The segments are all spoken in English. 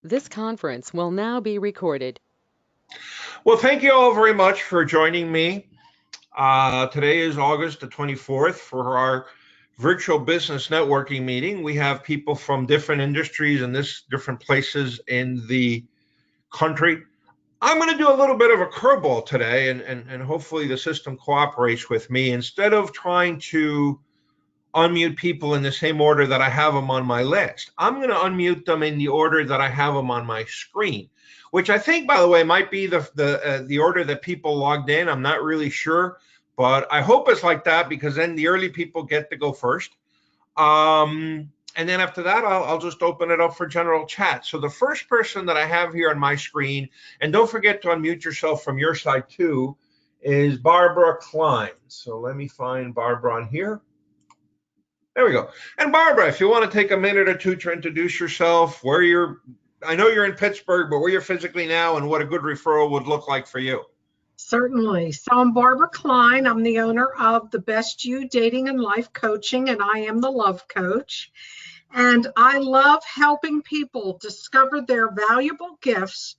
This conference will now be recorded. Well, thank you all very much for joining me. Today is August the 24th for our virtual business networking meeting. We have people from different industries and different places in the country. I'm going to do a little bit of a curveball today, and hopefully the system cooperates with me. Instead of trying to unmute people in the same order that I have them on my list, I'm going to unmute them in the order that I have them on my screen, which I think, by the way, might be the order that people logged in. I'm not really sure, but I hope it's like that because then the early people get to go first. And then after that, I'll just open it up for general chat. So the first person that I have here on my screen, and don't forget to unmute yourself from your side too, is Barbara Klein. So let me find Barbara on here. There we go. And Barbara, if you want to take a minute or two to introduce yourself, I know you're in Pittsburgh, but where you're physically now and what a good referral would look like for you. Certainly. So I'm Barbara Klein. I'm the owner of the Best You Dating and Life Coaching, and I am the love coach. And I love helping people discover their valuable gifts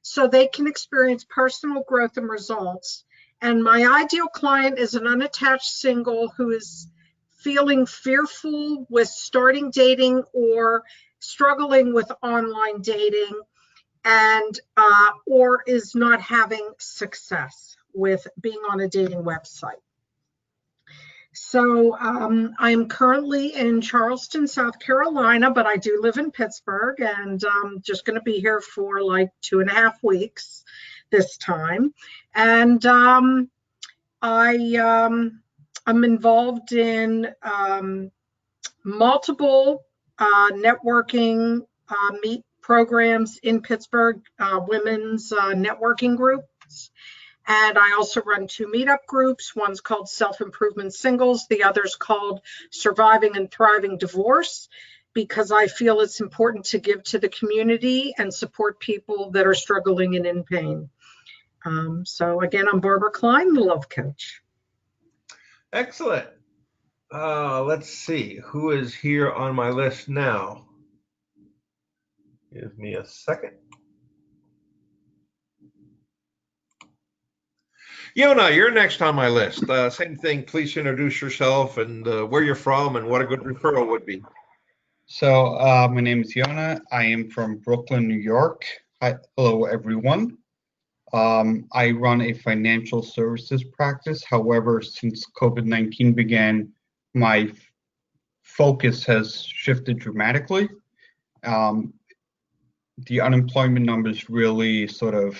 so they can experience personal growth and results. And my ideal client is an unattached single who is feeling fearful with starting dating or struggling with online dating and or is not having success with being on a dating website. So I'm currently in Charleston, South Carolina, but I do live in Pittsburgh, and I'm just going to be here for like 2.5 weeks this time. And I'm involved in multiple networking meet programs in Pittsburgh, women's networking groups. And I also run 2 meetup groups. One's called Self-Improvement Singles. The other's called Surviving and Thriving Divorce, because I feel it's important to give to the community and support people that are struggling and in pain. So again, I'm Barbara Klein, the love coach. Excellent. Let's see who is here on my list now. Give me a second. Yona, you're next on my list. Same thing. Please introduce yourself and where you're from and what a good referral would be. So my name is Yona. I am from Brooklyn, New York. Hi, hello, everyone. I run a financial services practice. However, since COVID-19 began, my focus has shifted dramatically. The unemployment numbers really sort of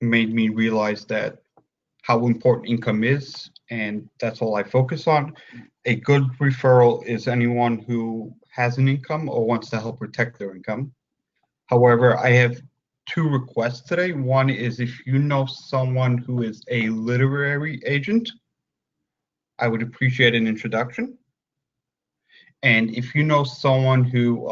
made me realize that how important income is, and that's all I focus on. A good referral is anyone who has an income or wants to help protect their income. However, I have 2 requests today. One is if you know someone who is a literary agent, I would appreciate an introduction. And if you know someone who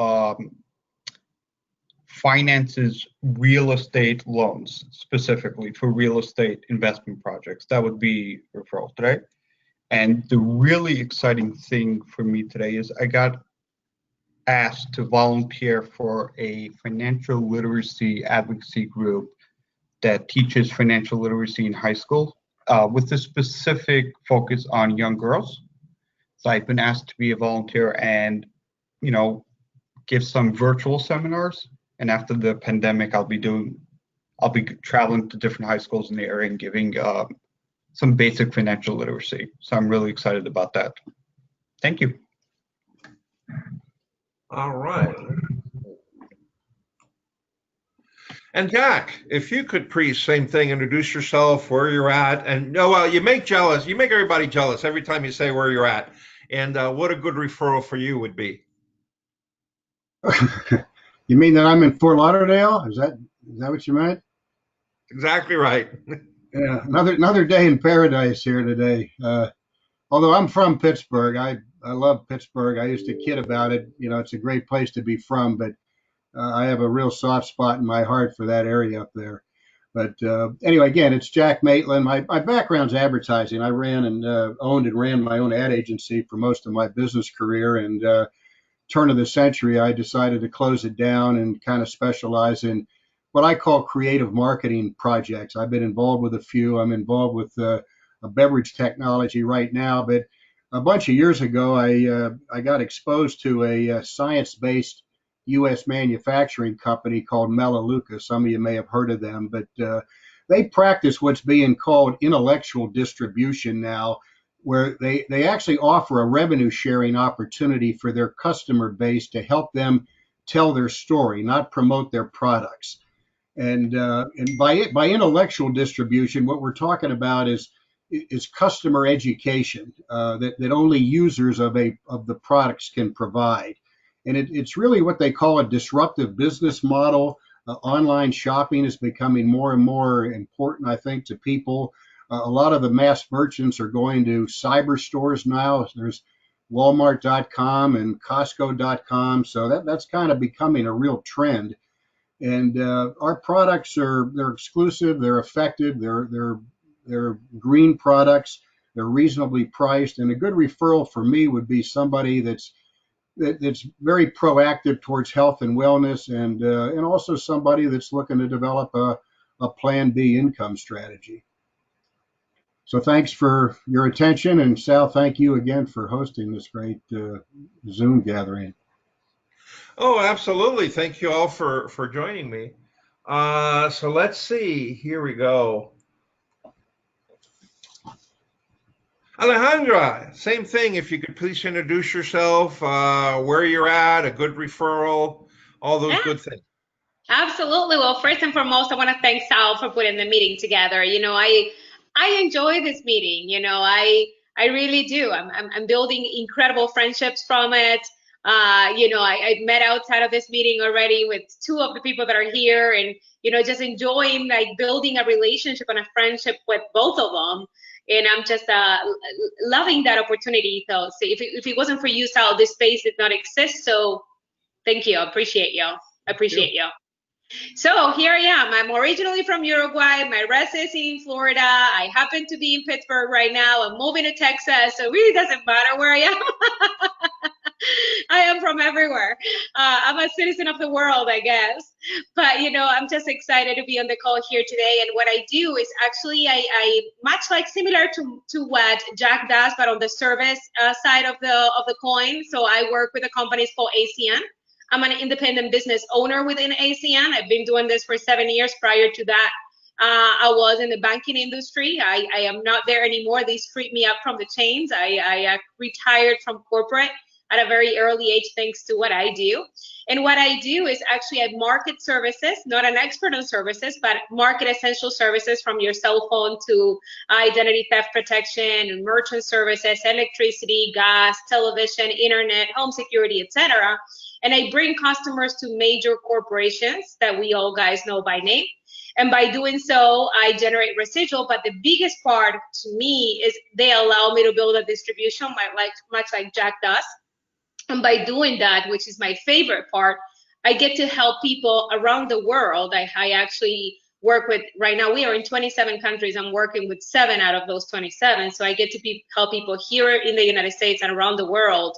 finances real estate loans, specifically for real estate investment projects, that would be referral today. And the really exciting thing for me today is I got asked to volunteer for a financial literacy advocacy group that teaches financial literacy in high school with a specific focus on young girls. So I've been asked to be a volunteer and, give some virtual seminars. And after the pandemic, I'll be traveling to different high schools in the area and giving some basic financial literacy. So I'm really excited about that. Thank you. All right. And Jack, if you could please, same thing, introduce yourself, where you're at, and you make everybody jealous every time you say where you're at, and what a good referral for you would be. You mean that I'm in Fort Lauderdale? Is that what you meant? Exactly right. Yeah, another day in paradise here today. Although I'm from Pittsburgh, I love Pittsburgh. I used to kid about it. It's a great place to be from, but I have a real soft spot in my heart for that area up there. But anyway, again, it's Jack Maitland. My background's advertising. I ran and owned and ran my own ad agency for most of my business career, and turn of the century, I decided to close it down and kind of specialize in what I call creative marketing projects. I've been involved with a few. I'm involved with a beverage technology right now, but a bunch of years ago, I got exposed to a science-based U.S. manufacturing company called Melaleuca. Some of you may have heard of them, but they practice what's being called intellectual distribution now, where they actually offer a revenue sharing opportunity for their customer base to help them tell their story, not promote their products. And by intellectual distribution, what we're talking about is customer education that only users of the products can provide. And it's really what they call a disruptive business model. Online shopping is becoming more and more important, I think, to people. A lot of the mass merchants are going to cyber stores now. There's Walmart.com and Costco.com, so that's kind of becoming a real trend. And our products they're exclusive, they're effective, they're green products, they're reasonably priced, and a good referral for me would be somebody that's very proactive towards health and wellness, and also somebody that's looking to develop a Plan B income strategy. So thanks for your attention, and Sal, thank you again for hosting this great Zoom gathering. Oh, absolutely. Thank you all for joining me. So let's see. Here we go. Alejandra, same thing. If you could please introduce yourself, where you're at, a good referral, all those good things. Absolutely. Well, first and foremost, I want to thank Sal for putting the meeting together. You know, I enjoy this meeting. You know, I really do. I'm building incredible friendships from it. You know, I met outside of this meeting already with 2 of the people that are here, and you know, just enjoying like building a relationship and a friendship with both of them. And I'm just loving that opportunity. So if it wasn't for you, Sal, this space did not exist. So thank you. I appreciate you. I appreciate you. So here I am. I'm originally from Uruguay. My residence is in Florida. I happen to be in Pittsburgh right now. I'm moving to Texas, so it really doesn't matter where I am. I am from everywhere. I'm a citizen of the world, I guess. But, you know, I'm just excited to be on the call here today. And what I do is actually, I much like similar to what Jack does, but on the service side of the coin. So I work with a company called ACN. I'm an independent business owner within ACN. I've been doing this for 7 years. Prior to that, I was in the banking industry. I am not there anymore. These freed me up from the chains. I retired from corporate at a very early age thanks to what I do. And what I do is actually I market services, not an expert on services, but market essential services from your cell phone to identity theft protection, merchant services, electricity, gas, television, internet, home security, etc. And I bring customers to major corporations that we all guys know by name. And by doing so, I generate residual. But the biggest part to me is they allow me to build a distribution, much like Jack does. And by doing that, which is my favorite part, I get to help people around the world. I actually work with, right now we are in 27 countries. I'm working with 7 out of those 27. So I get to help people here in the United States and around the world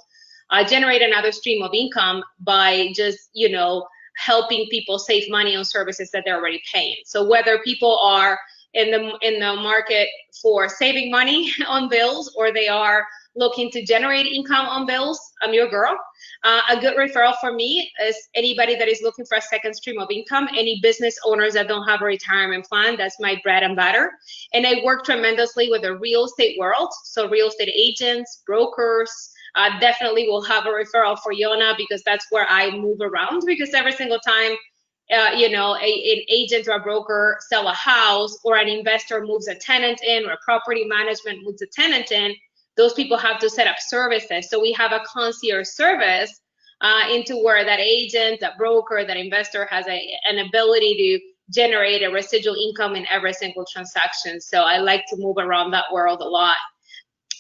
generate another stream of income by just, you know, helping people save money on services that they're already paying. So whether people are in the market for saving money on bills, or they are looking to generate income on bills, I'm your girl. A good referral for me is anybody that is looking for a second stream of income, any business owners that don't have a retirement plan. That's my bread and butter. And I work tremendously with the real estate world. So real estate agents, brokers, definitely will have a referral for Yona, because that's where I move around, because every single time you know, an agent or a broker sell a house, or an investor moves a tenant in, or property management moves a tenant in, those people have to set up services. So we have a concierge service into where that agent, that broker, that investor has an ability to generate a residual income in every single transaction. So I like to move around that world a lot.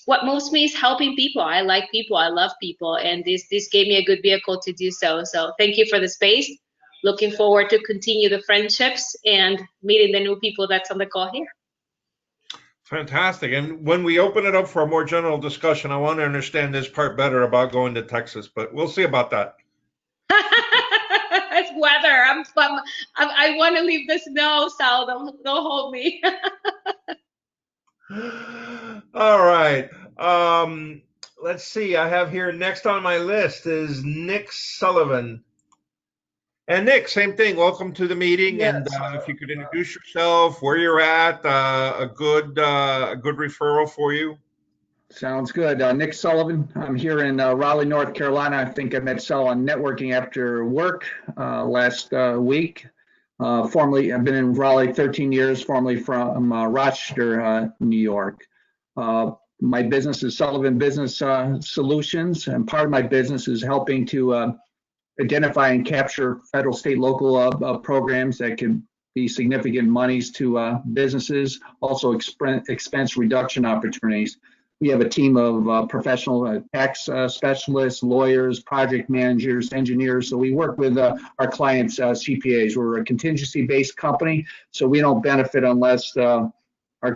What moves me is helping people. I like people, I love people, and this gave me a good vehicle to do so. So thank you for the space. Looking forward to continue the friendships and meeting the new people that's on the call here. Fantastic. And when we open it up for a more general discussion, I want to understand this part better about going to Texas, but we'll see about that. It's weather. I want to leave the snow, Sal. Don't hold me. All right. Let's see. I have here next on my list is Nick Sullivan. And Nick, same thing. Welcome to the meeting. Yes. And if you could introduce yourself, where you're at, a good referral for you. Sounds good. Nick Sullivan. I'm here in Raleigh, North Carolina. I think I met Sal on networking after work last week. Formerly, I've been in Raleigh 13 years, formerly from Rochester, New York. My business is Sullivan Business Solutions, and part of my business is helping to identify and capture federal, state, local programs that can be significant monies to businesses, also expense reduction opportunities. We have a team of professional tax specialists, lawyers, project managers, engineers. So we work with our clients' CPAs. We're a contingency-based company, so we don't benefit unless our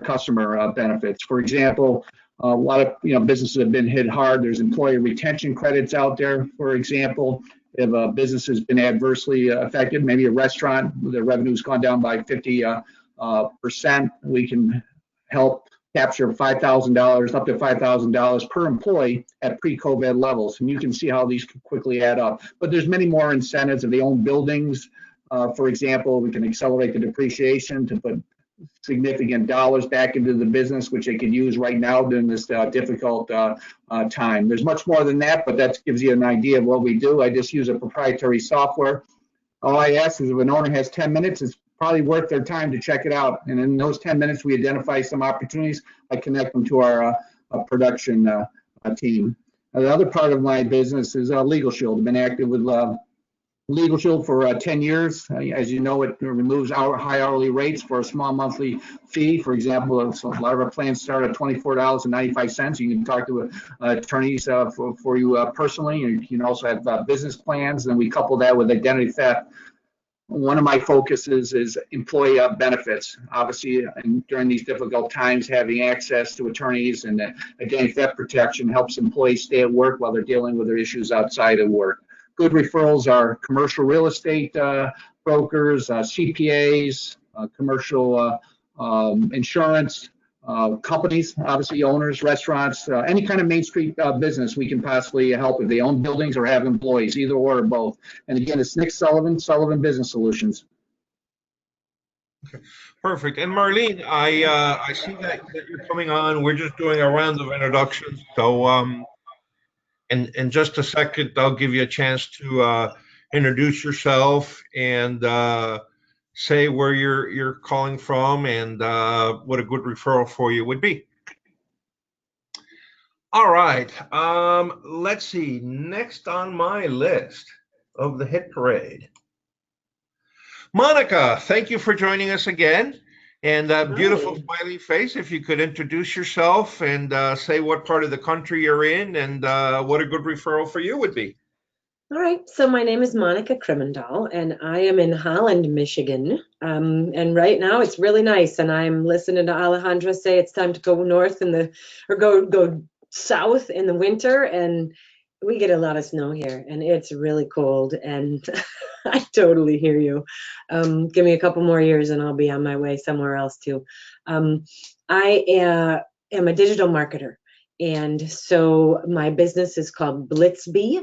customer benefits. For example, a lot of businesses have been hit hard. There's employee retention credits out there, for example. If a business has been adversely affected, maybe a restaurant, the revenue's gone down by 50%, we can help capture $5,000, up to $5,000 per employee at pre-COVID levels. And you can see how these can quickly add up. But there's many more incentives. If they own buildings, for example, we can accelerate the depreciation to put significant dollars back into the business, which they can use right now during this difficult time. There's much more than that, but that gives you an idea of what we do. I just use a proprietary software. All I ask is if an owner has 10 minutes, it's probably worth their time to check it out. And in those 10 minutes, we identify some opportunities. I connect them to our production team. The other part of my business is Legal Shield. I've been active with Legal Shield for 10 years. As you know, it removes our high hourly rates for a small monthly fee. For example, a lot of our plans start at $24.95. You can talk to attorneys for you personally. You can also have business plans, and we couple that with identity theft. One of my focuses is employee benefits. Obviously, and during these difficult times, having access to attorneys and identity theft protection helps employees stay at work while they're dealing with their issues outside of work. Good referrals are commercial real estate brokers, CPAs, commercial insurance companies, obviously owners, restaurants, any kind of Main Street business we can possibly help if they own buildings or have employees, either or both. And again, it's Nick Sullivan, Sullivan Business Solutions. Okay, perfect. And Marlene, I see that you're coming on. We're just doing a round of introductions. So in just a second, I'll give you a chance to introduce yourself and say where you're calling from and what a good referral for you would be. All right. Let's see. Next on my list of the hit parade, Monica. Thank you for joining us again. And beautiful smiling face. If you could introduce yourself and say what part of the country you're in and what a good referral for you would be. All right, so my name is Monica Krimendahl, and I am in Holland, Michigan. And right now it's really nice, and I'm listening to Alejandra say it's time to go north or go south in the winter, and we get a lot of snow here, and it's really cold, and I totally hear you. Give me a couple more years, and I'll be on my way somewhere else too. I am a digital marketer, and so my business is called Blitzbee.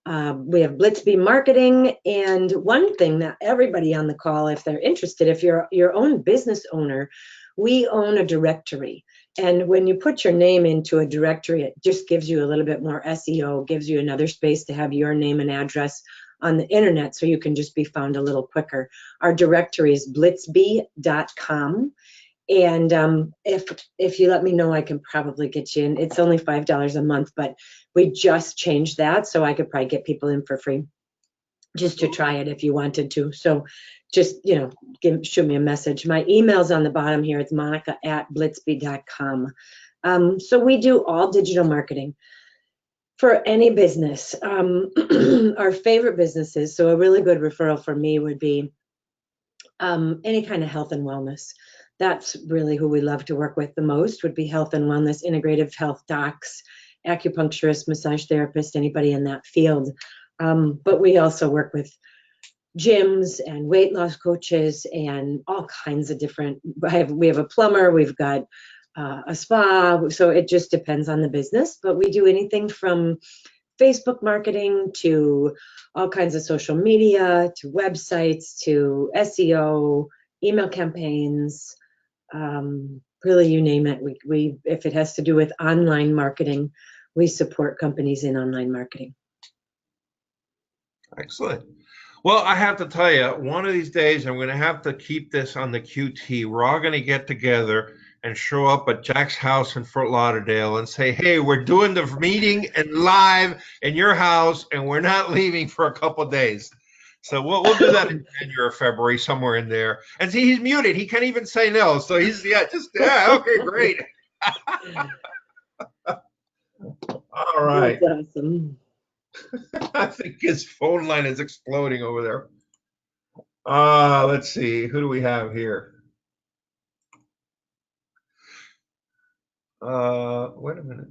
We have Blitzbee Marketing, and one thing that everybody on the call, if they're interested, if you're your own business owner, we own a directory. And when you put your name into a directory, it just gives you a little bit more SEO, gives you another space to have your name and address on the internet so you can just be found a little quicker. Our directory is blitzbee.com. And if you let me know, I can probably get you in. It's only $5 a month, but we just changed that, so I could probably get people in for free just to try it if you wanted to. So just, shoot me a message. My email's on the bottom here. It's monica@blitzbee.com. So we do all digital marketing for any business. Our favorite businesses, so a really good referral for me would be any kind of health and wellness. that's really who we love to work with the most, would be health and wellness, integrative health docs, acupuncturists, massage therapists, anybody in that field. But we also work with gyms and weight loss coaches and all kinds of different, we have a plumber, we've got a spa, so it just depends on the business, but we do anything from Facebook marketing to all kinds of social media, to websites, to SEO, email campaigns, really you name it. We if it has to do with online marketing, we support companies in online marketing. Excellent. Well, I have to tell you, one of these days I'm going to have to keep this on the QT. We're all going to get together and show up at Jack's house in Fort Lauderdale and say, hey, we're doing the meeting and live in your house, and we're not leaving for a couple of days. So we'll do that in January or February, somewhere in there. And see, he's muted. He can't even say no. So he's, okay, great. All right. That's awesome. I think his phone line is exploding over there. Let's see. Who do we have here? Wait a minute.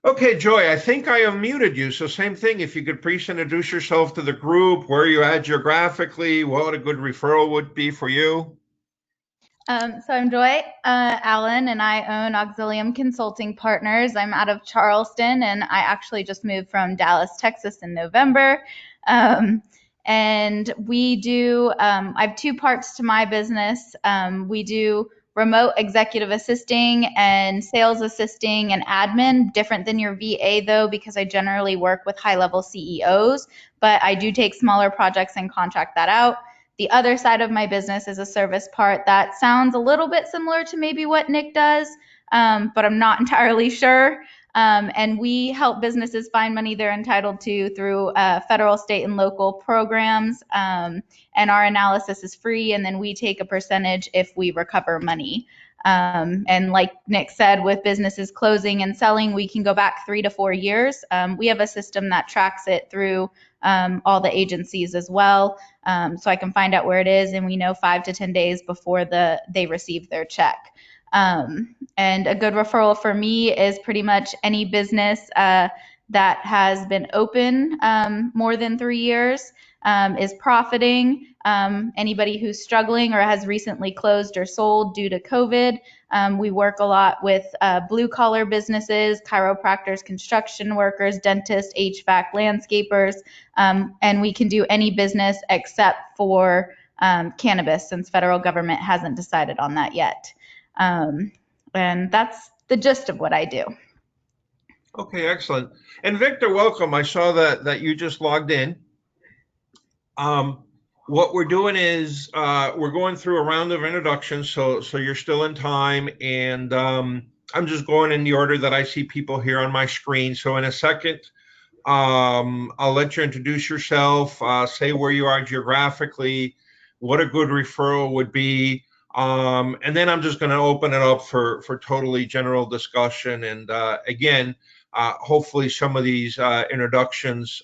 Okay, Joy, I think I have muted you. So same thing. If you could please introduce yourself to the group, where you're at geographically, what a good referral would be for you. So I'm Joy Allen, and I own Auxilium Consulting Partners. I'm out of Charleston, and I actually just moved from Dallas, Texas in November. And we do, I have two parts to my business. We do remote executive assisting and sales assisting and admin, different than your VA though, because I generally work with high-level CEOs, but I do take smaller projects and contract that out. The other side of my business is a service part that sounds a little bit similar to maybe what Nick does, but I'm not entirely sure. And we help businesses find money they're entitled to through federal, state, and local programs. And our analysis is free, and then we take a percentage if we recover money. And like Nick said, with businesses closing and selling, we can go back 3 to 4 years. We have a system that tracks it through all the agencies as well. So I can find out where it is, and we know 5 to 10 days before they receive their check. And a good referral for me is pretty much any business that has been open more than 3 years, is profiting, anybody who's struggling or has recently closed or sold due to COVID. We work a lot with blue collar businesses, chiropractors, construction workers, dentists, HVAC, landscapers, and we can do any business except for cannabis, since federal government hasn't decided on that yet. And that's the gist of what I do. Okay, excellent. And Victor, welcome. I saw that you just logged in. What we're doing is we're going through a round of introductions, so you're still in time, and I'm just going in the order that I see people here on my screen. So in a second, I'll let you introduce yourself, say where you are geographically, what a good referral would be, and then I'm just going to open it up for totally general discussion. And again, hopefully some of these introductions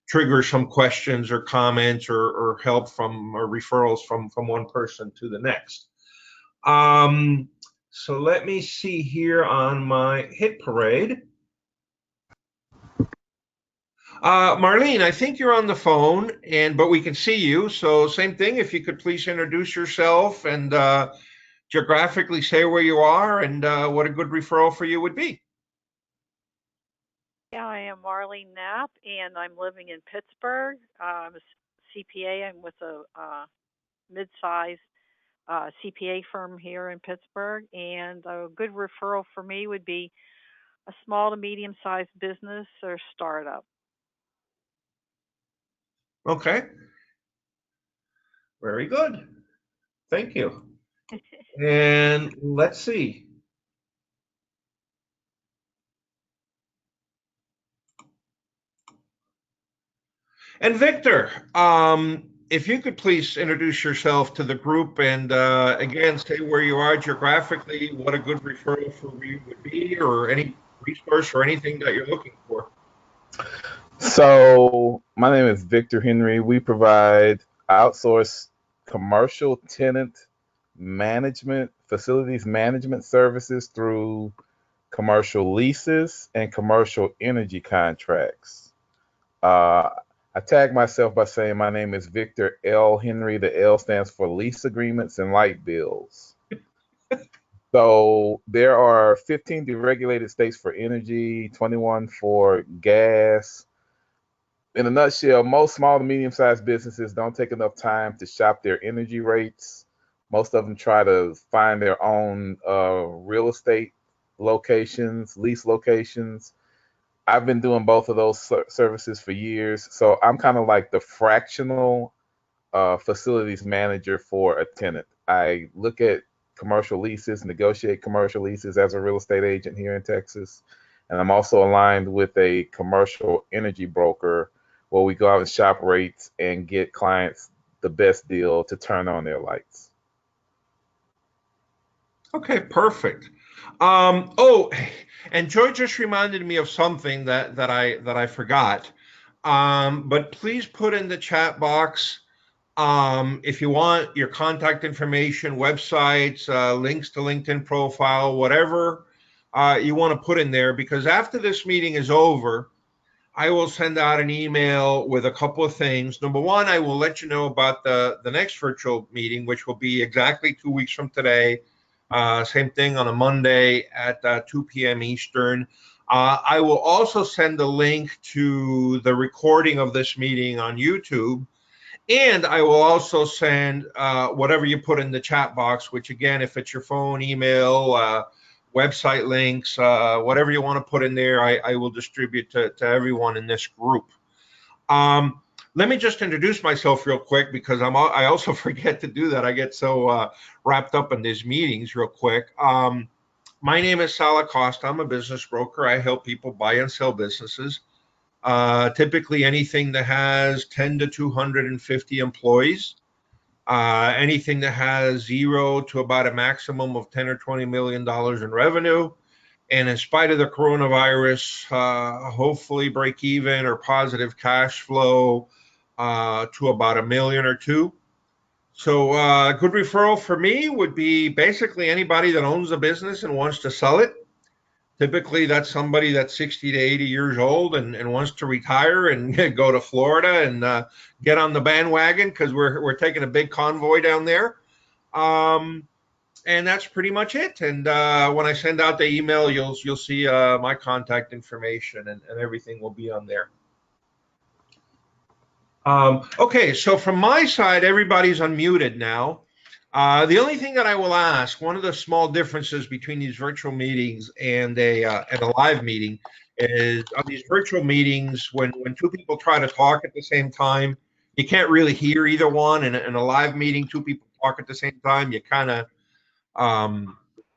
trigger some questions or comments or help from or referrals from one person to the next. So let me see here on my hit parade. Marlene, I think you're on the phone, but we can see you. So same thing, if you could please introduce yourself and geographically say where you are and what a good referral for you would be. Yeah, I am Marlene Knapp, and I'm living in Pittsburgh. I'm a CPA. I'm with a mid-sized CPA firm here in Pittsburgh, and a good referral for me would be a small to medium-sized business or startup. Okay. Very good. Thank you. And let's see. And Victor, if you could please introduce yourself to the group and again, say where you are geographically, what a good referral for you would be, or any resource or anything that you're looking for. So my name is Victor Henry. We provide outsourced commercial tenant management, facilities management services through commercial leases and commercial energy contracts. I tag myself by saying my name is Victor L. Henry. The L stands for lease agreements and light bills. So there are 15 deregulated states for energy, 21 for gas. In a nutshell, most small to medium-sized businesses don't take enough time to shop their energy rates. Most of them try to find their own real estate locations, lease locations. I've been doing both of those services for years, so I'm kind of like the fractional facilities manager for a tenant. I look at commercial leases, negotiate commercial leases as a real estate agent here in Texas, and I'm also aligned with a commercial energy broker where we go out and shop rates and get clients the best deal to turn on their lights. Okay, perfect. Oh, and Joy just reminded me of something that I forgot. But please put in the chat box if you want your contact information, websites, links to LinkedIn profile, whatever you want to put in there, because after this meeting is over, I will send out an email with a couple of things. Number one, I will let you know about the next virtual meeting, which will be exactly 2 weeks from today. Same thing on a Monday at 2 p.m. Eastern. I will also send a link to the recording of this meeting on YouTube. And I will also send whatever you put in the chat box, which again, if it's your phone, email, website links, whatever you want to put in there, I will distribute to everyone in this group. Let me just introduce myself real quick, because I also forget to do that. I get so wrapped up in these meetings real quick. My name is Sal Acosta. I'm a business broker. I help people buy and sell businesses. Typically anything that has 10 to 250 employees, anything that has 0 to about a maximum of 10 or $20 million in revenue. And in spite of the coronavirus, hopefully break even or positive cash flow to about $1 million or $2 million. So a good referral for me would be basically anybody that owns a business and wants to sell it. Typically, that's somebody that's 60 to 80 years old and wants to retire and go to Florida and get on the bandwagon, because we're taking a big convoy down there. And that's pretty much it. And when I send out the email, you'll see my contact information and everything will be on there. Okay, so from my side, everybody's unmuted now. The only thing that I will ask, one of the small differences between these virtual meetings and a live meeting is, on these virtual meetings, when two people try to talk at the same time, you can't really hear either one. In a live meeting, two people talk at the same time, you kind of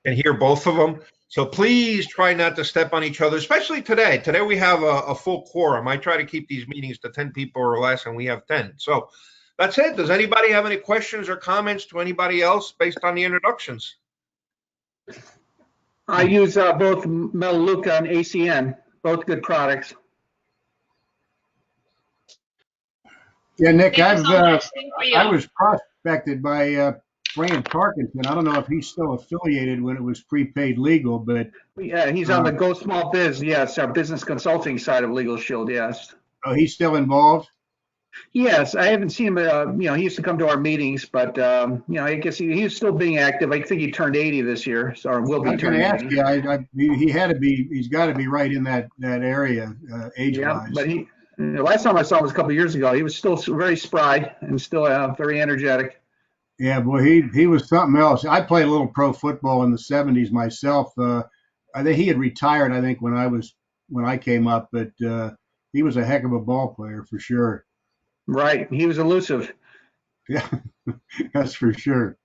can hear both of them. So please try not to step on each other, especially today. Today we have a full quorum. I try to keep these meetings to 10 people or less, and we have 10. So that's it. Does anybody have any questions or comments to anybody else based on the introductions? I use both Melaleuca and ACN, both good products. Yeah, Nick, Thank you so much. Same for you. I was prospected by Fran Parkinson. I don't know if he's still affiliated when it was prepaid legal, but Yeah, he's on the Go Small Biz. Yes, our business consulting side of Legal Shield. Yes. oh, he's still involved. Yes, I haven't seen him. He used to come to our meetings, but I guess he's still being active. I think he turned 80 this year, or will be I was going turning to ask 80. you, he had to be, he's got to be right in that area age-wise. Yeah, but last time I saw him was a couple of years ago. He was still very spry and still very energetic. Yeah, boy, he was something else. I played a little pro football in the 70s myself. I think he had retired, I think, when I came up, but he was a heck of a ball player for sure. Right, he was elusive. Yeah, that's for sure.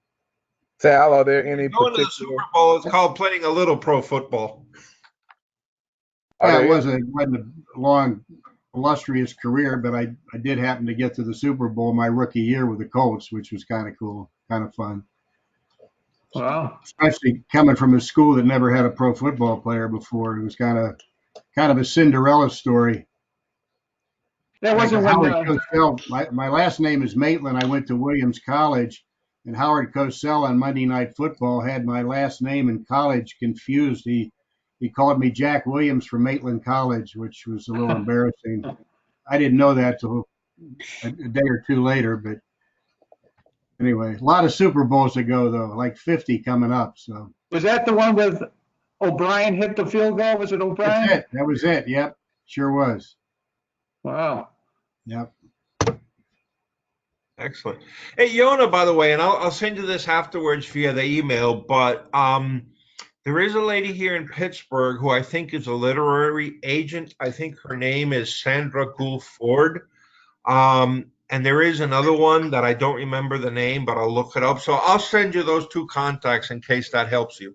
Sal, are there any Going to the particular? Super Bowl is called playing a little pro football. Yeah, it wasn't a long, illustrious career, but I did happen to get to the Super Bowl my rookie year with the Colts, which was kind of cool, kind of fun. Wow. Especially coming from a school that never had a pro football player before. It was kind of a Cinderella story. That Like wasn't when. Howard Cosell. My last name is Maitland. I went to Williams College, and Howard Cosell on Monday Night Football had my last name in college confused. He called me Jack Williams from Maitland College, which was a little embarrassing. I didn't know that till a day or two later, but anyway, a lot of Super Bowls to go though, like 50 coming up. So Was that the one with O'Brien hit the field goal? Was it O'Brien? that's it. That was it. Yep, sure was. Wow. Yep. Excellent. Hey, Yona, by the way, and I'll send you this afterwards via the email, but there is a lady here in Pittsburgh who I think is a literary agent. I think her name is Sandra Gould Ford. And there is another one that I don't remember the name, but I'll look it up. So I'll send you those two contacts in case that helps you.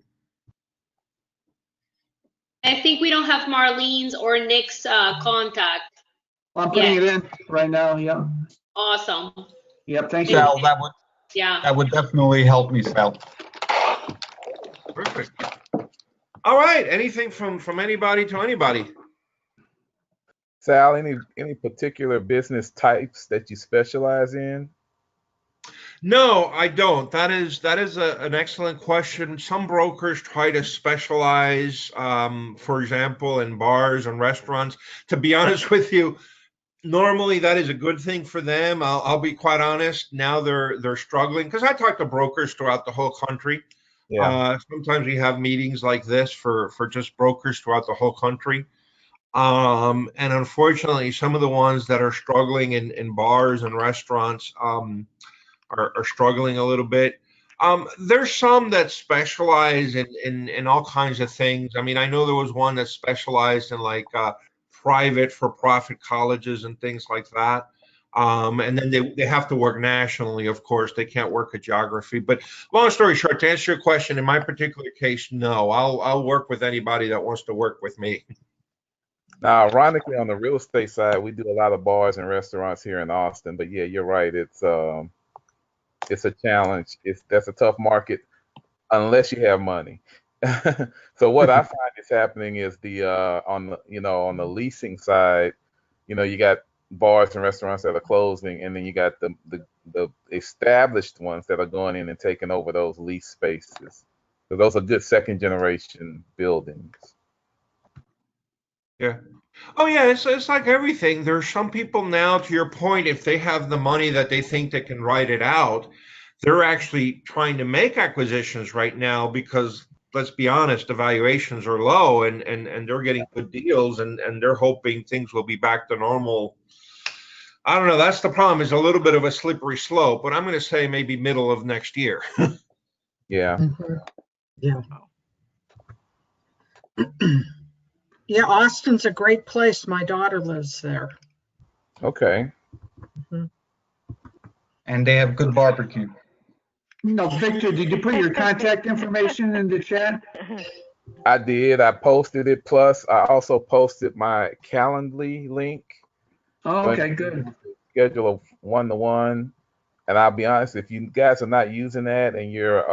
I think we don't have Marlene's or Nick's contact. I'm putting it in right now. Yeah. Awesome. Yep. Thank you. Sal, that would definitely help me, Sal. Perfect. All right. Anything from anybody to anybody? Sal, any particular business types that you specialize in? No, I don't. That is an excellent question. Some brokers try to specialize, for example, in bars and restaurants. To be honest with you, normally that is a good thing for them. I'll be quite honest. Now they're struggling because I talk to brokers throughout the whole country. Yeah. Sometimes we have meetings like this for just brokers throughout the whole country. And unfortunately, some of the ones that are struggling in bars and restaurants are struggling a little bit. There's some that specialize in all kinds of things. I mean, I know there was one that specialized in like private for-profit colleges and things like that. And then they have to work nationally, of course. They can't work at geography. But long story short, to answer your question, in my particular case, no. I'll work with anybody that wants to work with me. Now, ironically, on the real estate side, we do a lot of bars and restaurants here in Austin. But yeah, you're right. It's a challenge. That's a tough market unless you have money. So what I find is happening is on the leasing side, you got bars and restaurants that are closing, and then you got the established ones that are going in and taking over those lease spaces. So those are good second generation buildings. Yeah. Oh, yeah. It's like everything. There's some people now, to your point, if they have the money that they think they can write it out, they're actually trying to make acquisitions right now because, let's be honest, the valuations are low and they're getting good deals and they're hoping things will be back to normal. I don't know. That's the problem, is a little bit of a slippery slope, but I'm going to say maybe middle of next year. Yeah. Mm-hmm. Yeah. Yeah, Austin's a great place. My daughter lives there. Okay. Mm-hmm. And they have good barbecue. No, Victor, did you put your contact information in the chat? I did. I posted it. Plus, I also posted my Calendly link. Oh, okay, good. Schedule a one-to-one. And I'll be honest, if you guys are not using that and you're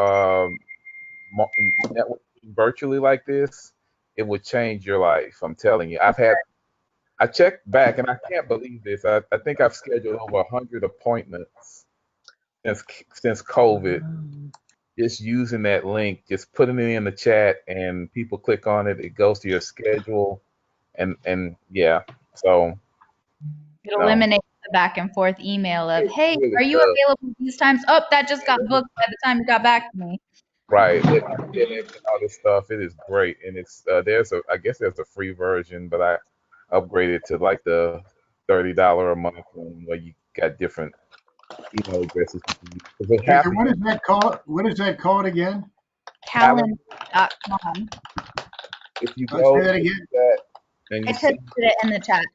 networking virtually like this, it would change your life. I'm telling you. I checked back and I can't believe this. I think I've scheduled over 100 appointments since COVID. Just using that link, just putting it in the chat, and people click on it. It goes to your schedule, and yeah. So It eliminates the back and forth email of, hey, really are you does. available these times? Oh, that just got booked by the time you got back to me. Right. All this stuff. It is great, and it's I guess there's a free version, but I upgraded to like the $30 a month one where you got different email addresses. What is that called? What is that called again? Calendly.com. If you Say go that again. and I you posted it in the chat.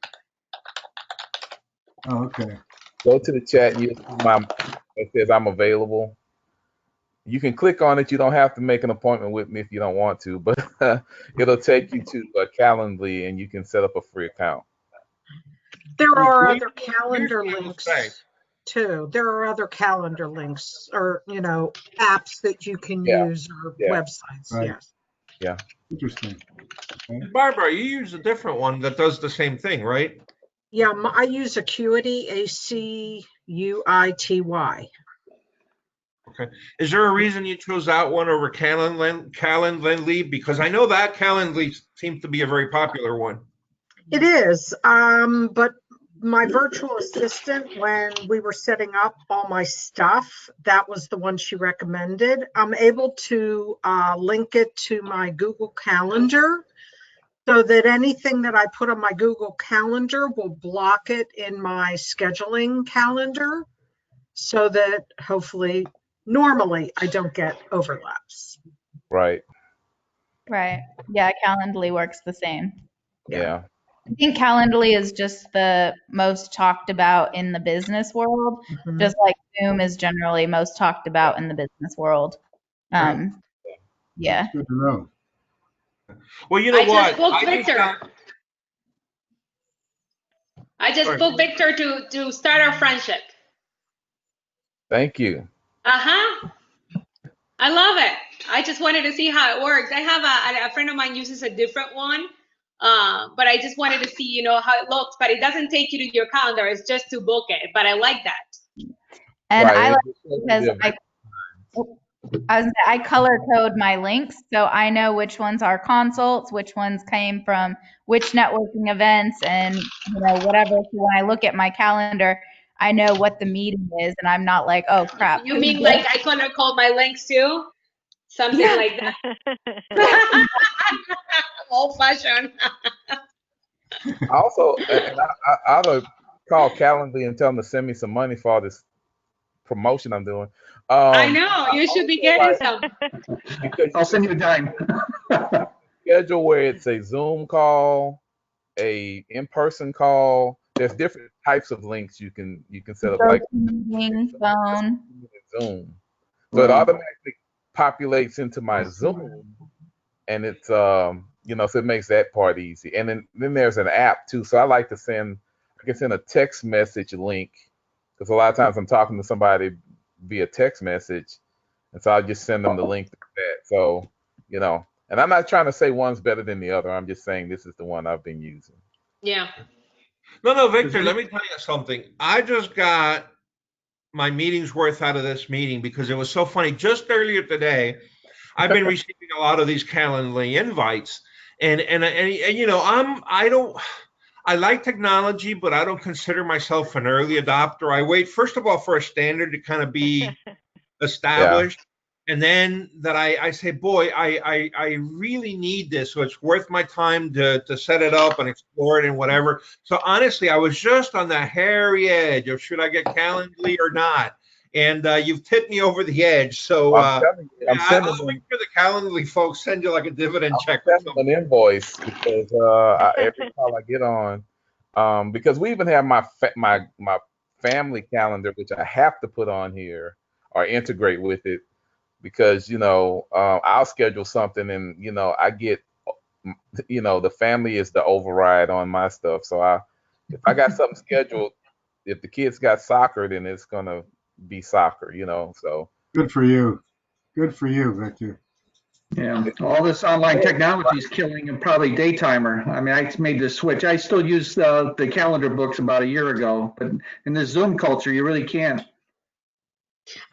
Oh, okay. go to the chat, and you see it says I'm available. You can click on it. You don't have to make an appointment with me if you don't want to, but it'll take you to Calendly, and you can set up a free account. There are other calendar links too. There are other calendar links or, apps that you can use or websites. Right. Yes. Yeah. Interesting. Okay. Barbara, you use a different one that does the same thing, right? Yeah, I use Acuity, Acuity. Okay. Is there a reason you chose that one over Calendly? Because I know that Calendly seems to be a very popular one. It is, but my virtual assistant, when we were setting up all my stuff, that was the one she recommended. I'm able to link it to my Google Calendar so that anything that I put on my Google Calendar will block it in my scheduling calendar so that hopefully, normally, I don't get overlaps. Right. Right. Yeah, Calendly works the same. Yeah. I think Calendly is just the most talked about in the business world, Mhm. just like Zoom is generally most talked about in the business world. Yeah. That's good to know. Well, you know I what? just booked Victor. I just Sorry. booked Victor to start our friendship. Thank you. Uh-huh. I love it. I just wanted to see how it works. I have a friend of mine uses a different one, but I just wanted to see, you know, how it looks. But it doesn't take you to your calendar. It's just to book it. But I like that. And Right. I And like it it just shows because you I color code my links, so I know which ones are consults, which ones came from which networking events, and you know whatever. So when I look at my calendar, I know what the meeting is, and I'm not like, oh crap. You mean like I color code my links too? Something Yeah. like that. Old fashioned. Also, and I ought to call Calendly and tell them to send me some money for all this promotion I'm doing. I know. You should be getting like, some. because I'll send you a dime. schedule where it's a Zoom call, a in-person call. There's different types of links you can set up, like Meeting, phone. Zoom. So it automatically populates into my Zoom, and it's you know, so it makes that part easy. And then there's an app too. So I can send a text message link, because a lot of times I'm talking to somebody via text message, and so I'll just send them the link to that. So, you know, and I'm not trying to say one's better than the other. I'm just saying this is the one I've been using. Yeah. No, Victor, let me tell you something. I just got my meeting's worth out of this meeting because it was so funny. Just earlier today, I've been receiving a lot of these Calendly invites, and you know, I like technology, but I don't consider myself an early adopter. I wait, first of all, for a standard to kind of be established. And then that I say, boy, I really need this. So it's worth my time to set it up and explore it and whatever. So honestly, I was just on the hairy edge of should I get Calendly or not? And you've tipped me over the edge. So I'm telling you, I'll make sure the Calendly folks send you like a dividend check. Send them an invoice, because every call I get on, because we even have my family calendar, which I have to put on here or integrate with it, because you know, I'll schedule something and you know I get, you know, the family is the override on my stuff. So if I got something scheduled, if the kids got soccer, then it's gonna be soccer, you know. So Good for you. Good for you, Victor. Yeah, all this online technology is killing and probably daytimer. I mean, I made the switch. I still use the calendar books about a year ago, but in this Zoom culture, you really can't.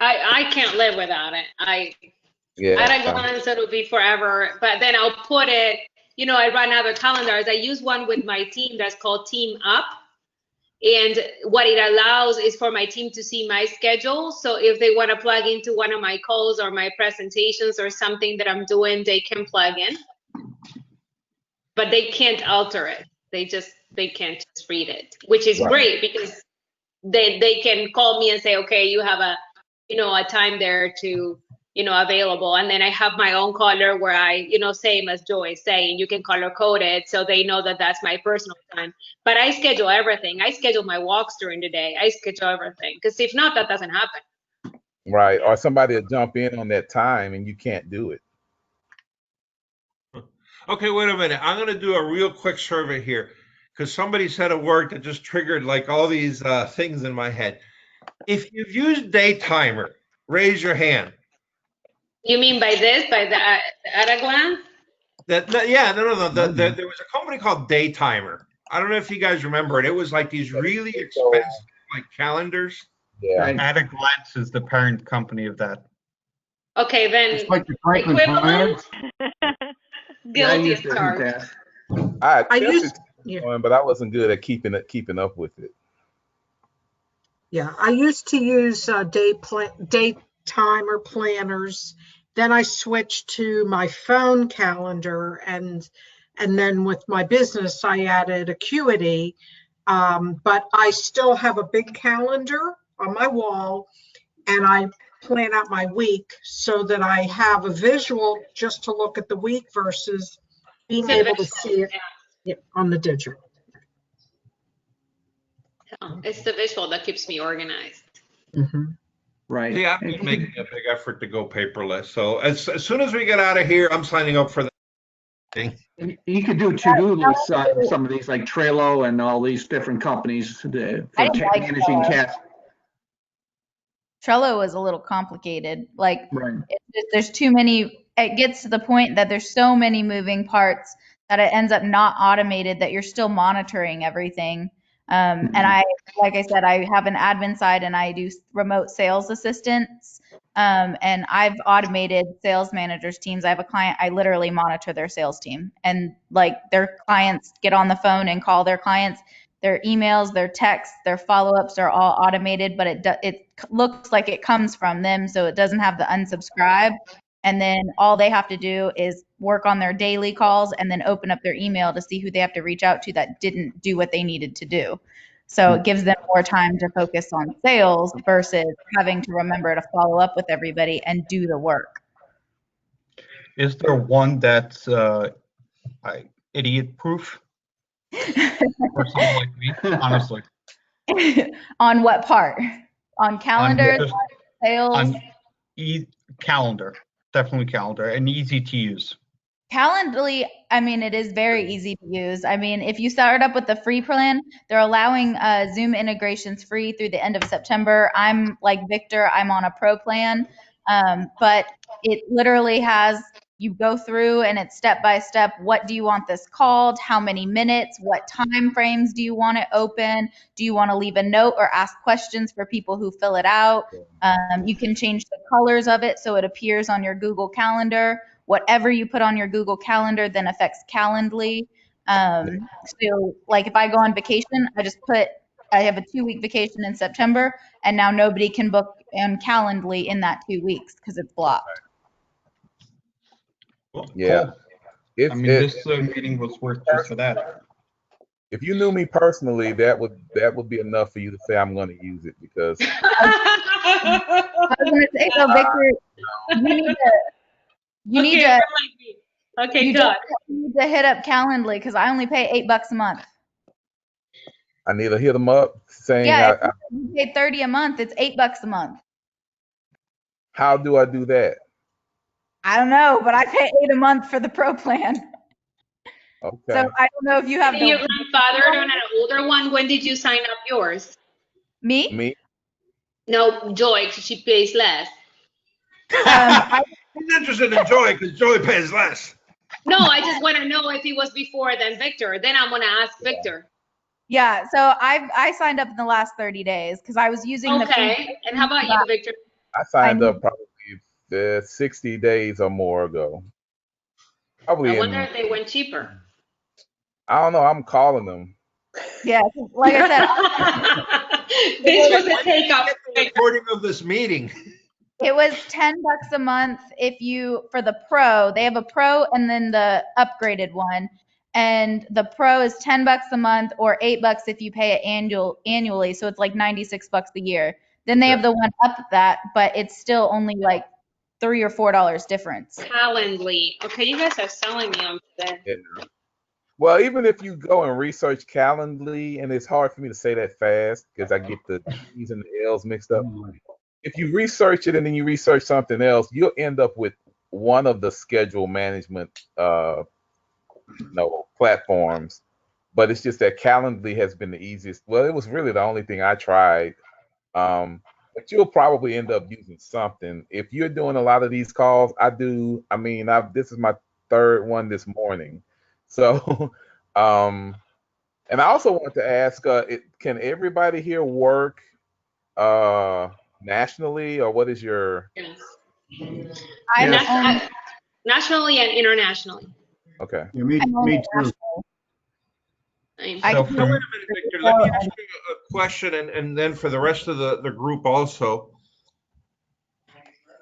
I can't live without it. At a glance, it'll be forever. But then I'll put it, you know, I run other calendars. I use one with my team that's called Team Up. And what it allows is for my team to see my schedule. So if they want to plug into one of my calls or my presentations or something that I'm doing, they can plug in. But they can't alter it. They can't just read it, which is great, because they can call me and say, okay, you have a time there to, available. And then I have my own color where I, same as Joy is saying, you can color code it so they know that that's my personal time. But I schedule everything. I schedule my walks during the day. I schedule everything, because if not, that doesn't happen. Right. Or somebody will jump in on that time and you can't do it. Okay, wait a minute. I'm going to do a real quick survey here, because somebody said a word that just triggered like all these things in my head. If you've used Daytimer, raise your hand. You mean by the at a glance? No. There was a company called Daytimer. I don't know if you guys remember it. It was like these really expensive like calendars. Yeah. Right. At a Glance is the parent company of that. Okay, then It's like the Franklin Planner. equivalent. Yeah, I Guilty used as it in the charged. past. I I attempted used, to yeah, join, but I wasn't good at keeping up with it. yeah, I used to use day timer planners. Then I switched to my phone calendar, and then with my business, I added Acuity. But I still have a big calendar on my wall, and I plan out my week so that I have a visual just to look at the week versus being It's a able to visual, see it, yeah, on the digital. yeah. It's the visual that keeps me organized. Mhm. Right. See, I'm just making a big effort to go paperless. So as soon as we get out of here, I'm signing up for that thing. You could do to-do lists on some of these, like Trello and all these different companies for I didn't like managing Trello. tasks. Trello is a little complicated. Like, Right. there's too many. It gets to the point that there's so many moving parts that it ends up not automated, that you're still monitoring everything. And like I said, I have an admin side and I do remote sales assistance. And I've automated sales managers teams. I have a client, I literally monitor their sales team, and like their clients get on the phone and call their clients. Their emails, their texts, their follow-ups are all automated, but it looks like it comes from them, so it doesn't have the unsubscribe. And then all they have to do is work on their daily calls and then open up their email to see who they have to reach out to that didn't do what they needed to do. So it gives them more time to focus on sales versus having to remember to follow up with everybody and do the work. Is there one that's idiot proof for someone like me? Honestly, On what part? On calendars, just sales? on calendar, definitely calendar, and easy to use. Calendly, I mean, it is very easy to use. I mean, if you start up with the free plan, they're allowing Zoom integrations free through the end of September. I'm like Victor, I'm on a pro plan, but it literally has, you go through and it's step by step. What do you want this called? How many minutes? What time frames do you want it open? Do you want to leave a note or ask questions for people who fill it out? You can change the colors of it so it appears on your Google Calendar. Whatever you put on your Google Calendar then affects Calendly. So like if I go on vacation, I have a 2-week vacation in September, and now nobody can book on Calendly in that 2 weeks because it's blocked. Well, Yeah. cool. If I mean, this meeting was worth just for that. if you knew me personally, that would be enough for you to say I'm going to use it, because I was going to say, though, Victor, you need to Okay, you good. definitely need to hit up Calendly because I only pay $8 a month. I need to hit them up saying, Yeah, if you pay 30 a month, it's $8 a month. how do I do that? I don't know, but I pay 8 a month for the pro plan. Okay. So I don't know if you have Your grandfather doing an older one. When did you sign up yours? Me? No, Joy, 'cause she pays less. He's interested in Joy because Joy pays less. No, I just want to know if it was before then Victor. Then I'm gonna ask Victor. Yeah, so I signed up in the last 30 days because I was using the free. Okay, and how about you, Victor? I signed up probably 60 days or more ago. Probably I wonder if they went cheaper. I don't know. I'm calling them. Yeah, like I said, This was a takeoff. Recording of this meeting. it was $10 a month for the pro. They have a pro and then the upgraded one. And the pro is $10 a month or $8 if you pay it annually. So it's like $96 a year. Then they have the one up that, but it's still only like $3 or $4 difference. Calendly. Okay, you guys are selling me on today. Yeah. Well, even if you go and research Calendly, and it's hard for me to say that fast because I get the T's and the L's mixed up. If you research it and then you research something else, you'll end up with one of the schedule management platforms. But it's just that Calendly has been the easiest. Well, it was really the only thing I tried. But you'll probably end up using something. If you're doing a lot of these calls, this is my third one this morning. So And I also want to ask, can everybody here work nationally, or what is your? Yes. I'm Yes. only, Nationally and internationally. Okay. Yeah, me I'm only too. national. I I So can Now, do wait from a minute, Victor. Let me retail ask you a question, and then for the rest of the group also.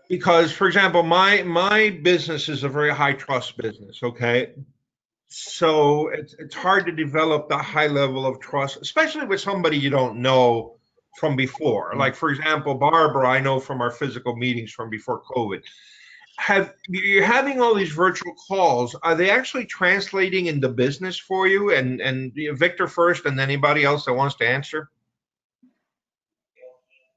Because, for example, my business is a very high trust business, okay? So it's hard to develop that high level of trust, especially with somebody you don't know from before. Like, for example, Barbara, I know from our physical meetings from before COVID. You're having all these virtual calls? Are they actually translating into business for you? And Victor first, and anybody else that wants to answer.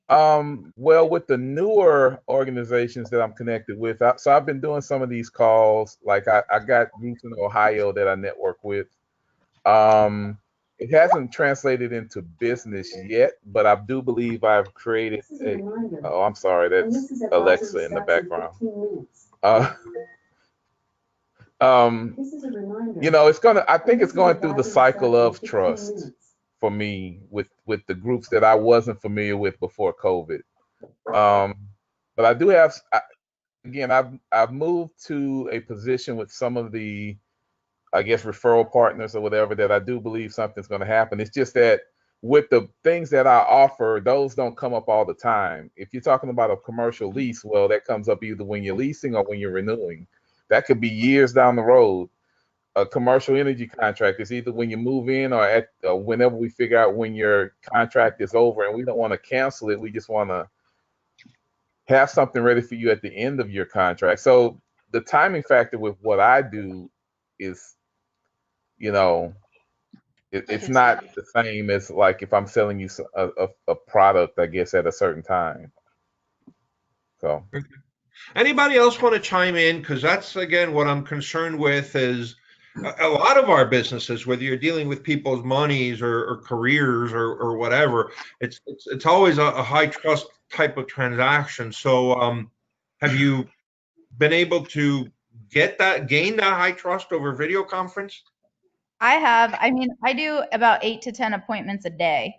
Well, with the newer organizations that I'm connected with, so I've been doing some of these calls. Like I got groups in Ohio that I network with. It hasn't translated into business yet, but I do believe I've created a. Oh, I'm sorry, that's Alexa in the background. It's gonna. I think it's going through the cycle of trust for me with the groups that I wasn't familiar with before COVID. But I do have. Again, I've moved to a position with some of the, I guess, referral partners or whatever, that I do believe something's going to happen. It's just that with the things that I offer, those don't come up all the time. If you're talking about a commercial lease, well, that comes up either when you're leasing or when you're renewing. That could be years down the road. A commercial energy contract is either when you move in or whenever we figure out when your contract is over, and we don't want to cancel it. We just want to have something ready for you at the end of your contract. So the timing factor with what I do is, it's not the same as like if I'm selling you a product, I guess, at a certain time. So Anybody else want to chime in? Because that's, again, what I'm concerned with is a lot of our businesses, whether you're dealing with people's monies or careers or whatever, it's always a high trust type of transaction. So have you been able to gain that high trust over video conference? I have. I mean, I do about 8 to 10 appointments a day.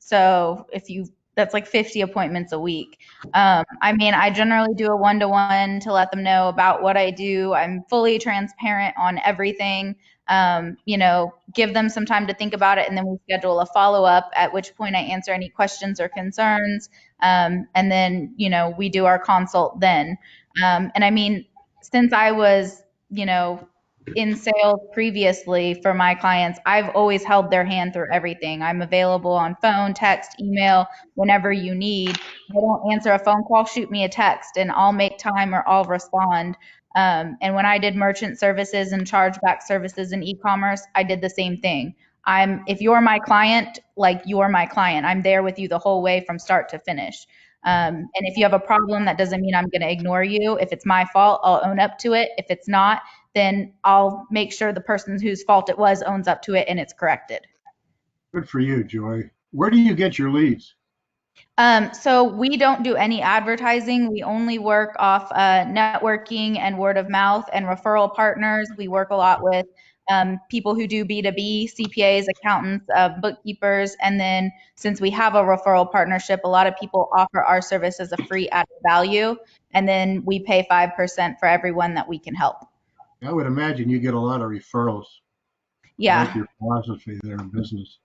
So that's like 50 appointments a week. I mean, I generally do a one-to-one to let them know about what I do. I'm fully transparent on everything. Give them some time to think about it, and then we schedule a follow-up, at which point I answer any questions or concerns. And then, we do our consult then. And I mean, since I was, in sales previously for my clients, I've always held their hand through everything. I'm available on phone, text, email, whenever you need. If I don't answer a phone call, shoot me a text and I'll make time or I'll respond. And when I did merchant services and chargeback services in e-commerce, I did the same thing. If you're my client, like, you're my client. I'm there with you the whole way from start to finish. And if you have a problem, that doesn't mean I'm going to ignore you. If it's my fault, I'll own up to it. If it's not, then I'll make sure the person whose fault it was owns up to it and it's corrected. Good for you, Joy. Where do you get your leads? So we don't do any advertising. We only work off networking and word of mouth and referral partners. We work a lot with people who do B2B, CPAs, accountants, bookkeepers. And then since we have a referral partnership, a lot of people offer our service as a free added value. And then we pay 5% for everyone that we can help. I would imagine you get a lot of referrals. Yeah. I like your philosophy there in business.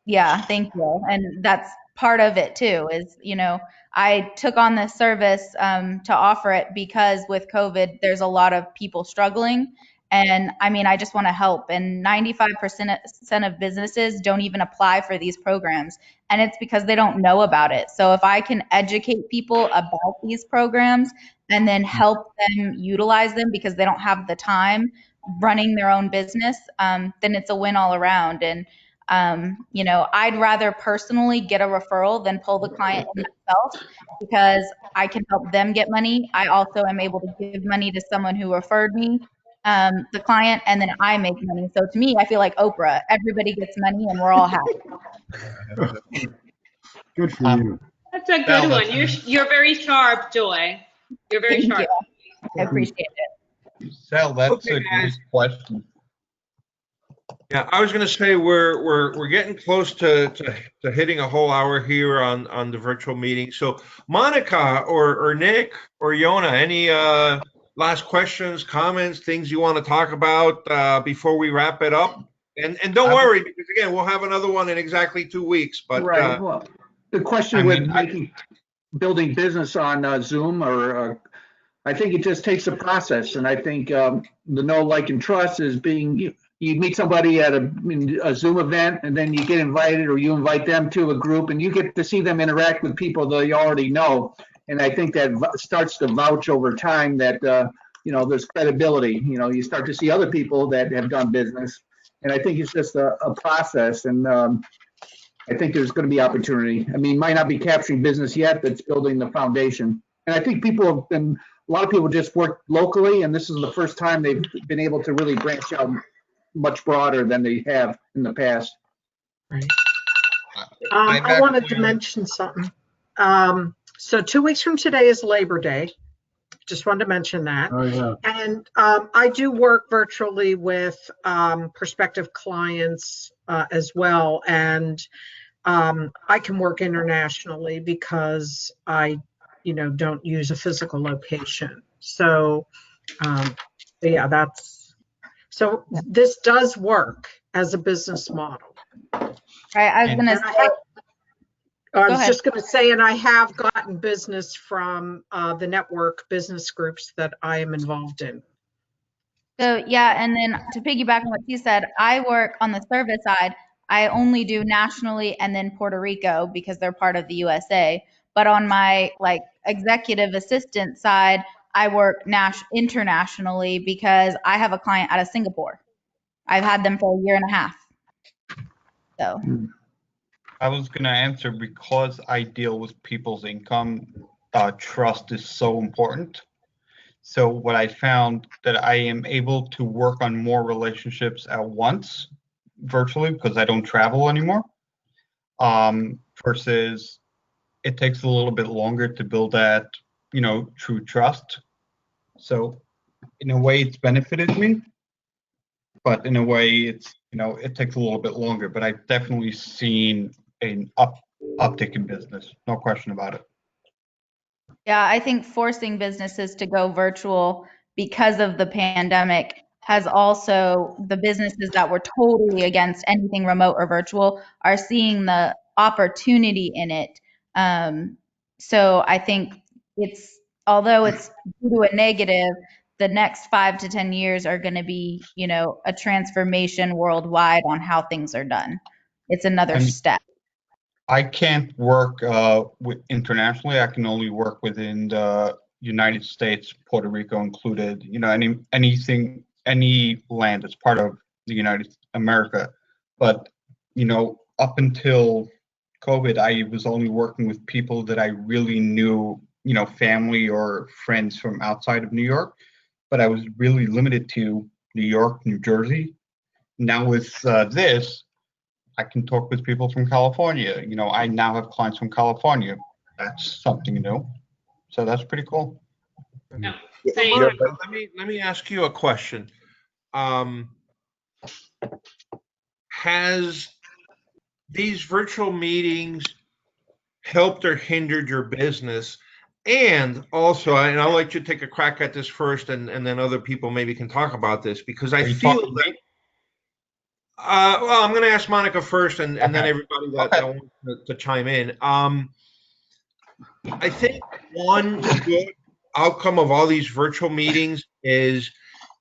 Yeah, thank you. And that's part of it too, is, I took on this service to offer it because with COVID, there's a lot of people struggling. And I mean, I just want to help. And 95% of businesses don't even apply for these programs. And it's because they don't know about it. So if I can educate people about these programs and then help them utilize them because they don't have the time running their own business, then it's a win all around. And I'd rather personally get a referral than pull the client in myself, because I can help them get money. I also am able to give money to someone who referred me, the client, and then I make money. So to me, I feel like Oprah. Everybody gets money and we're all happy. Good for you. That's a good one. You're very sharp, Joy. You're very Thank sharp. you. I appreciate it. Sal, that's Okay, a great guys. question. Yeah, I was going to say we're getting close to hitting a whole hour here on the virtual meeting. So Monica or Nick or Yona, any last questions, comments, things you want to talk about before we wrap it up? And don't worry, because again, we'll have another one in exactly 2 weeks. But Right. Well, the question with building business on Zoom or I think it just takes a process, and I think the know, like, and trust is being you meet somebody at a Zoom event, and then you get invited, or you invite them to a group, and you get to see them interact with people that you already know, and I think that starts to vouch over time that there's credibility. You start to see other people that have done business, and I think it's just a process, and I think there's going to be opportunity. I mean, might not be capturing business yet, but it's building the foundation. And I think people have been, a lot of people just work locally, and this is the first time they've been able to really branch out much broader than they have in the past. Right. I wanted to mention something. So 2 weeks from today is Labor Day. Just wanted to mention that. Oh, yeah. And I do work virtually with prospective clients as well. And I can work internationally because I, don't use a physical location. So, yeah, so this does work as a business model. Right, I was going to say. I was just going to say, and I have gotten business from the network business groups that I am involved in. So yeah, and then to piggyback on what you said, I work on the service side. I only do nationally and then Puerto Rico because they're part of the USA. But on my executive assistant side, I work internationally because I have a client out of Singapore. I've had them for a year and a half. So I was going to answer, because I deal with people's income, trust is so important. So what I found that I am able to work on more relationships at once virtually because I don't travel anymore, versus it takes a little bit longer to build that, true trust. So in a way it's benefited me, but in a way it's, it takes a little bit longer, but I've definitely seen an uptick in business, no question about it. yeah, I think forcing businesses to go virtual because of the pandemic has also, the businesses that were totally against anything remote or virtual are seeing the opportunity in it. So I think although it's due to a negative, the next 5 to 10 years are going to be, a transformation worldwide on how things are done. It's another step. I can't work internationally. I can only work within the United States, Puerto Rico included. Any land that's part of the United America. But up until COVID, I was only working with people that I really knew, family or friends from outside of New York. But I was really limited to New York, New Jersey. Now with this, I can talk with people from California. I now have clients from California. That's something new. So that's pretty cool. Yeah. Monica, let me ask you a question. Has these virtual meetings helped or hindered your business? And also, and I'll let you take a crack at this first, and then other people maybe can talk about this, because I feel that. Well, I'm going to ask Monica first, and then everybody that wants to chime in. I think one good outcome of all these virtual meetings is,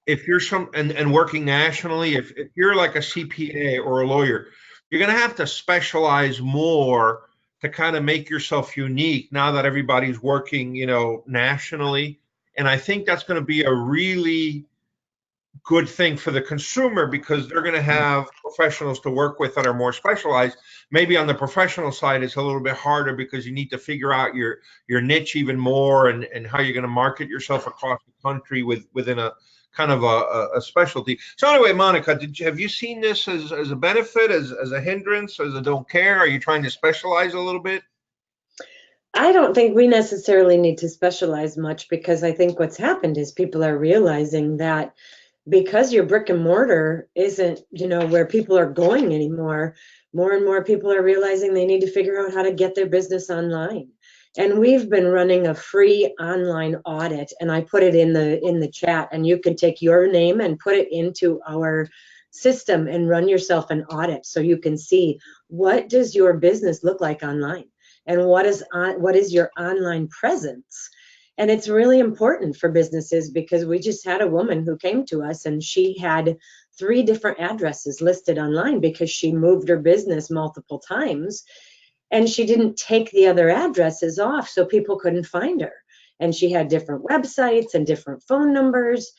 if you're and working nationally, if you're like a CPA or a lawyer, you're going to have to specialize more to kind of make yourself unique now that everybody's working, nationally. And I think that's going to be a really good thing for the consumer, because they're going to have professionals to work with that are more specialized. Maybe on the professional side, it's a little bit harder because you need to figure out your niche even more, and how you're going to market yourself across the country within a kind of a specialty. So anyway, Monica, have you seen this as a benefit, as a hindrance, as a don't care? Are you trying to specialize a little bit? I don't think we necessarily need to specialize much, because I think what's happened is people are realizing that because your brick and mortar isn't, where people are going anymore, more and more people are realizing they need to figure out how to get their business online. And we've been running a free online audit, and I put it in the chat, and you can take your name and put it into our system and run yourself an audit so you can see what does your business look like online and what is your online presence. And it's really important for businesses, because we just had a woman who came to us and she had 3 different addresses listed online because she moved her business multiple times, and she didn't take the other addresses off so people couldn't find her. And she had different websites and different phone numbers.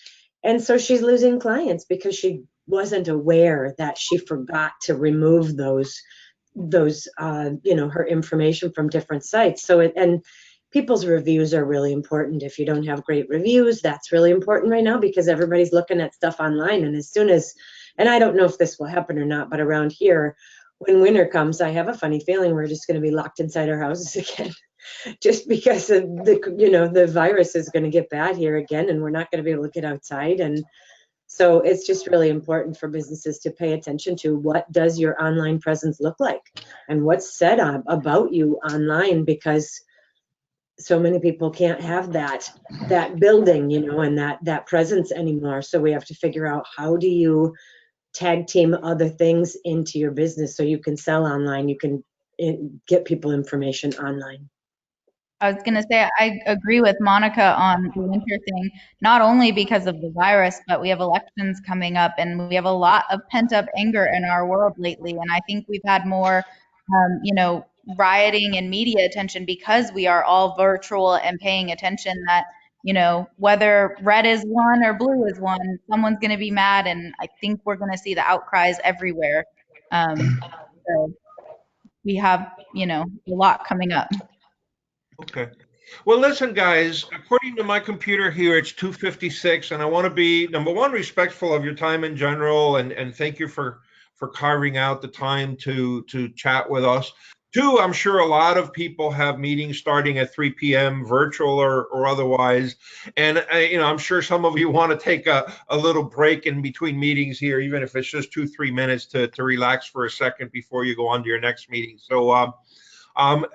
And so she's losing clients because she wasn't aware that she forgot to remove those her information from different sites. And people's reviews are really important. If you don't have great reviews, that's really important right now, because everybody's looking at stuff online. And as soon as, and I don't know if this will happen or not, but around here, when winter comes, I have a funny feeling we're just going to be locked inside our houses again, just because of the virus is going to get bad here again, and we're not going to be able to get outside. And so it's just really important for businesses to pay attention to what does your online presence look like and what's said about you online, because so many people can't have that building, and that presence anymore. So we have to figure out, how do you tag team other things into your business so you can sell online, you can get people information online. I was going to say, I agree with Monica on the winter thing, not only because of the virus, but we have elections coming up, and we have a lot of pent-up anger in our world lately. And I think we've had more, rioting and media attention because we are all virtual and paying attention that, whether red is one or blue is one, someone's going to be mad. And I think we're going to see the outcries everywhere. So we have, a lot coming up. Okay. Well, listen, guys, according to my computer here, it's 2:56, and I want to be, number one, respectful of your time in general, and thank you for carving out the time to chat with us. 2, I'm sure a lot of people have meetings starting at 3 p.m., virtual or otherwise, and I'm sure some of you want to take a little break in between meetings here, even if it's just 2-3 minutes to relax for a second before you go on to your next meeting. So,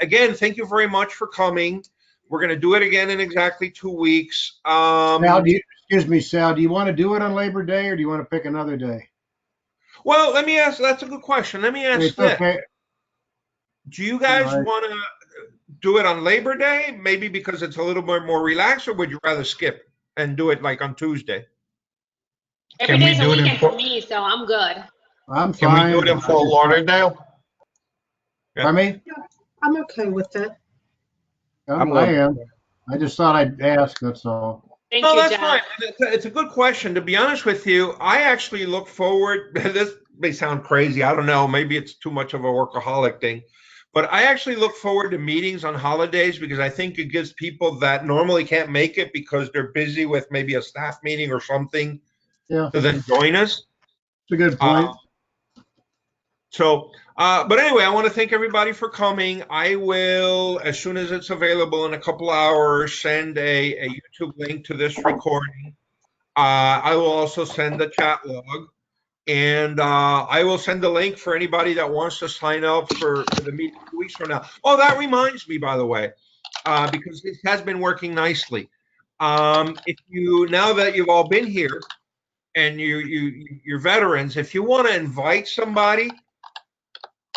again, thank you very much for coming. We're going to do it again in exactly 2 weeks. Sal, excuse me, Sal, do you want to do it on Labor Day, or do you want to pick another day? Well, let me ask, that's a good question. Let me ask It's this. okay. Do you guys want to do it on Labor Day, maybe because it's a little bit more relaxed, or would you rather skip and do it like on Tuesday? Every day's a weekend for me, so I'm good. I'm Can fine. we do it in Fort Lauderdale? Pardon me? I'm okay with it. I am. I just thought I'd ask, that's all. Thank No, you, that's Jack. fine. It's a good question. To be honest with you, I actually look forward, this may sound crazy, I don't know, maybe it's too much of a workaholic thing, but I actually look forward to meetings on holidays, because I think it gives people that normally can't make it because they're busy with maybe a staff meeting or something to then join us. It's a good point. But anyway, I want to thank everybody for coming. I will, as soon as it's available in a couple hours, send a YouTube link to this recording. I will also send the chat log, and I will send a link for anybody that wants to sign up for the meeting 2 weeks from now. Oh, that reminds me, by the way, because this has been working nicely. If you, now that you've all been here and you're veterans, if you want to invite somebody,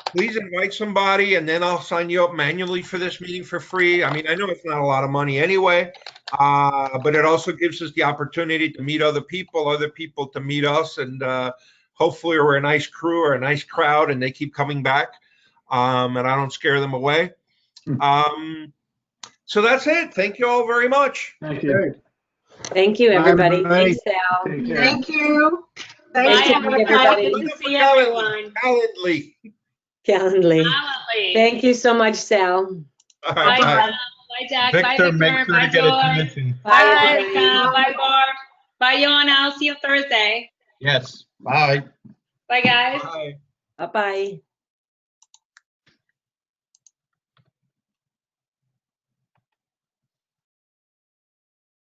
please invite somebody, and then I'll sign you up manually for this meeting for free. I mean, I know it's not a lot of money anyway, but it also gives us the opportunity to meet other people to meet us, and hopefully we're a nice crew or a nice crowd, and they keep coming back, and I don't scare them away. So that's it. Thank you all very much. Thank you. Thank you, everybody. Bye. Thanks, Sal. Thank you. Bye, Thank you, everybody. everybody. Good to see everyone. Calendly. Calendly. Calendly. Thank you so much, Sal. All Bye, right, bye. Sal. Bye, Jack. Bye, Victor, make Victor. sure Bye, to get Joy. attention. Bye, everybody. Rika. Bye, Barb. Bye, Yona. I'll see you Thursday. Yes. Bye. Bye, guys. Bye. Bye-bye.